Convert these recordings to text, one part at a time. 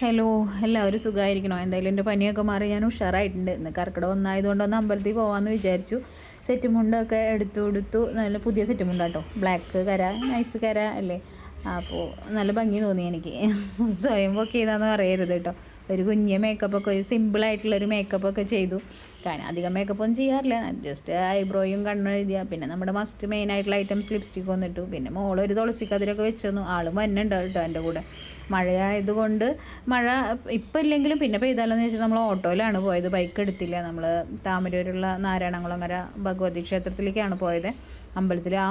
Hello, എല്ലാവരും സുഖമായിരിക്കണോ? എന്തായാലും എൻ്റെ പനിയൊക്കെ മാറി ഞാൻ ഉഷാറായിട്ടുണ്ട്. ഇന്ന് കർക്കിടകം ഒന്നായതുകൊണ്ടൊന്ന് അമ്പലത്തിൽ പോകാമെന്ന് വിചാരിച്ചു. സെറ്റ് മുണ്ടൊക്കെ എടുത്തു കൊടുത്തു. നല്ല പുതിയ സെറ്റ് മുണ്ടാട്ടോ, ബ്ലാക്ക് കര, നൈസ് കര അല്ലേ. അപ്പോൾ നല്ല ഭംഗി തോന്നി എനിക്ക്. സ്വയം ഒക്കെ ചെയ്താന്ന് പറയരുത് കേട്ടോ. ഒരു കുഞ്ഞ് മേക്കപ്പൊക്കെ, ഒരു സിമ്പിളായിട്ടുള്ളൊരു മേക്കപ്പൊക്കെ ചെയ്തു. കാരണം അധികം മേക്കപ്പൊന്നും ചെയ്യാറില്ല, ജസ്റ്റ് ഐബ്രോയും കണ്ണെഴുതിയാൽ, പിന്നെ നമ്മുടെ മസ്റ്റ് മെയിനായിട്ടുള്ള ഐറ്റംസ് ലിപ്സ്റ്റിക്ക് വന്നിട്ടു. പിന്നെ മോളൊരു തുളസിക്കതിരൊക്കെ വെച്ചു. ആളും വന്നുണ്ട് കേട്ടോ എൻ്റെ കൂടെ. മഴയായതുകൊണ്ട് മഴ ഇപ്പം ഇല്ലെങ്കിലും പിന്നെ പെയ്താലെന്ന് വെച്ചാൽ നമ്മൾ ഓട്ടോയിലാണ് പോയത്, ബൈക്ക് എടുത്തില്ല. നമ്മൾ താമരൂരുള്ള നാരായണകുളങ്ങര ഭഗവതി ക്ഷേത്രത്തിലേക്കാണ് പോയത്. ആ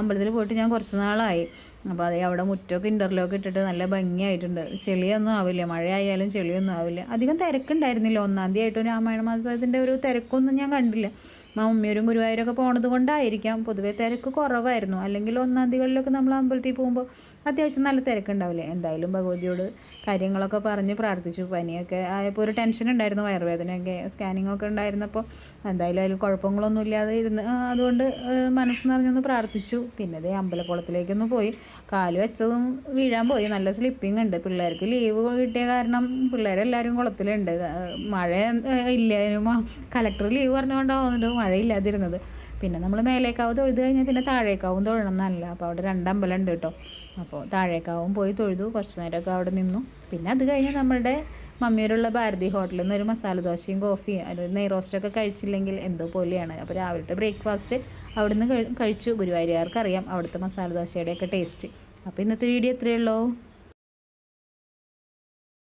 അമ്പലത്തിൽ പോയിട്ട് ഞാൻ കുറച്ച് നാളായി. അപ്പോൾ അതേ അവിടെ മുറ്റമൊക്കെ ഇൻ്റർലോക്ക് ഇട്ടിട്ട് നല്ല ഭംഗിയായിട്ടുണ്ട്. ചെളിയൊന്നും ആവില്ല, മഴയായാലും ചെളിയൊന്നും ആവില്ല. അധികം തിരക്കുണ്ടായിരുന്നില്ല. 1-ാം തീയതി ആയിട്ടും രാമായണ മാസത്തിൻ്റെ ഒരു തിരക്കൊന്നും ഞാൻ കണ്ടില്ല. മമ്മിയൂരും ഗുരുവായൂരൊക്കെ പോണത് കൊണ്ടായിരിക്കാം പൊതുവേ തിരക്ക് കുറവായിരുന്നു. അല്ലെങ്കിൽ 1-ാം തീയതികളിലൊക്കെ നമ്മൾ അമ്പലത്തിൽ പോകുമ്പോൾ അത്യാവശ്യം നല്ല തിരക്കുണ്ടാവില്ലേ. എന്തായാലും ഭഗവതിയോട് കാര്യങ്ങളൊക്കെ പറഞ്ഞ് പ്രാർത്ഥിച്ചു. പനിയൊക്കെ ആയപ്പോൾ ഒരു ടെൻഷൻ ഉണ്ടായിരുന്നു, വയറുവേദനയൊക്കെ സ്കാനിങ്ങൊക്കെ ഉണ്ടായിരുന്നപ്പോൾ. എന്തായാലും അതിൽ കുഴപ്പങ്ങളൊന്നും ഇല്ലാതെ ഇരുന്ന് അതുകൊണ്ട് മനസ്സ് നിറഞ്ഞൊന്ന് പ്രാർത്ഥിച്ചു. പിന്നെ അതേ അമ്പലക്കുളത്തിലേക്കൊന്ന് പോയി. കാല് വെച്ചതും വീഴാൻ പോയി. നല്ല സ്ലിപ്പിംഗ് ഉണ്ട്. പിള്ളേർക്ക് ലീവ് കിട്ടിയ കാരണം പിള്ളേരെല്ലാവരും കുളത്തിലുണ്ട്. മഴ ഇല്ലായിരുന്നു. കലക്ടർ ലീവ് പറഞ്ഞുകൊണ്ടാവുന്നുണ്ട് മഴയില്ലാതിരുന്നത്. പിന്നെ നമ്മൾ മേലേക്കാവ് തൊഴുത് കഴിഞ്ഞാൽ പിന്നെ താഴേക്കാവും തൊഴണം എന്നല്ല. അപ്പോൾ അവിടെ 2 അമ്പലം ഉണ്ട് കേട്ടോ. അപ്പോൾ താഴേക്കാവും പോയി തൊഴുതു. കുറച്ച് നേരമൊക്കെ അവിടെ നിന്നു. പിന്നെ അത് കഴിഞ്ഞ് നമ്മളുടെ മമ്മിയൂരുള്ള ഭാരതി ഹോട്ടലിൽ നിന്ന് ഒരു മസാല ദോശയും കോഫിയും ഒരു നെയ് റോസ്റ്റൊക്കെ കഴിച്ചില്ലെങ്കിൽ എന്തോ പോലെയാണ്. അപ്പോൾ രാവിലത്തെ ബ്രേക്ക്ഫാസ്റ്റ് അവിടെ നിന്ന് കഴിച്ചു. ഗുരുവായൂരുകാർക്ക് അറിയാം അവിടുത്തെ മസാല ദോശയുടെയൊക്കെ ടേസ്റ്റ്. അപ്പോൾ ഇന്നത്തെ വീഡിയോ ഇത്രയേ ഉള്ളൂ.